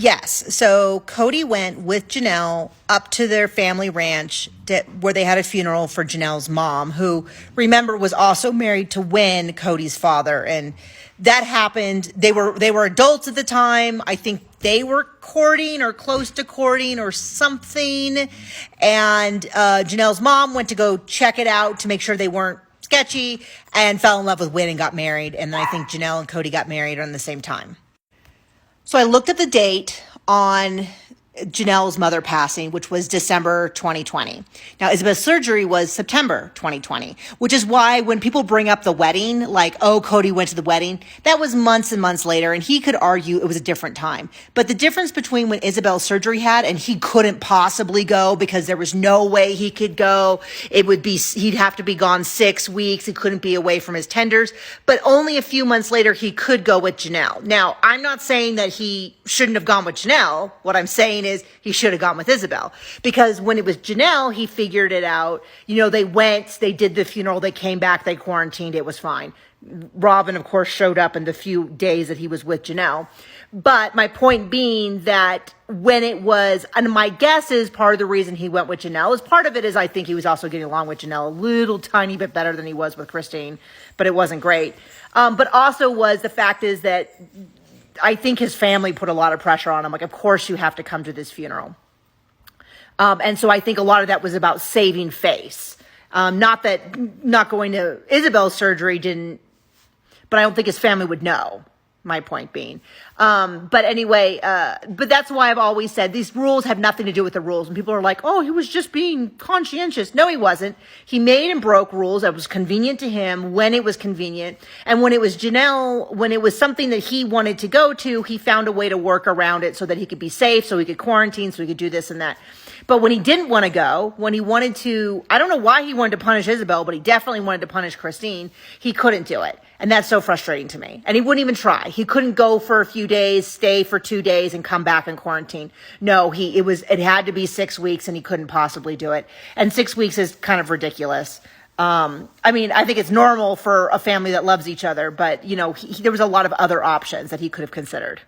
Yes. So Kody went with Janelle up to their family ranch where they had a funeral for Janelle's mom, who, remember, was also married to Win, Cody's father. And that happened. They were adults at the time. I think they were courting or close to courting or something. And Janelle's mom went to go check it out to make sure they weren't sketchy and fell in love with Win and got married. And then I think Janelle and Kody got married around the same time. So I looked at the date on Janelle's mother passing, which was December 2020. Now, Isabel's surgery was September 2020, which is why when people bring up the wedding, like, oh, Kody went to the wedding, that was months and months later, and he could argue it was a different time. But the difference between when Isabel's surgery had and he couldn't possibly go because there was no way he could go, he'd have to be gone 6 weeks. He couldn't be away from his tenders. But only a few months later, he could go with Janelle. Now, I'm not saying that he shouldn't have gone with Janelle. What I'm saying is he should have gone with Isabel, because when it was Janelle, he figured it out. They went, they did the funeral, they came back, they quarantined, it was fine. Robin, of course, showed up in the few days that he was with Janelle. But my point being that when it was, and my guess is part of the reason he went with Janelle is part of it is I think he was also getting along with Janelle a little tiny bit better than he was with Christine, but it wasn't great. But also was the fact is that I think his family put a lot of pressure on him. Like, of course you have to come to this funeral. And so I think a lot of that was about saving face. Not going to Isabel's surgery but I don't think his family would know, my point being. But anyway, but that's why I've always said these rules have nothing to do with the rules. And people are like, oh, he was just being conscientious. No, he wasn't. He made and broke rules that was convenient to him when it was convenient. And when it was Janelle, when it was something that he wanted to go to, he found a way to work around it so that he could be safe, so he could quarantine, so he could do this and that. But when he didn't want to go, when he wanted to, I don't know why he wanted to punish Isabel, but he definitely wanted to punish Christine, he couldn't do it. And that's so frustrating to me. And he wouldn't even try. He couldn't go for a few days, stay for 2 days, and come back and quarantine. No, it had to be 6 weeks, and he couldn't possibly do it. And 6 weeks is kind of ridiculous. I think it's normal for a family that loves each other, but there was a lot of other options that he could have considered.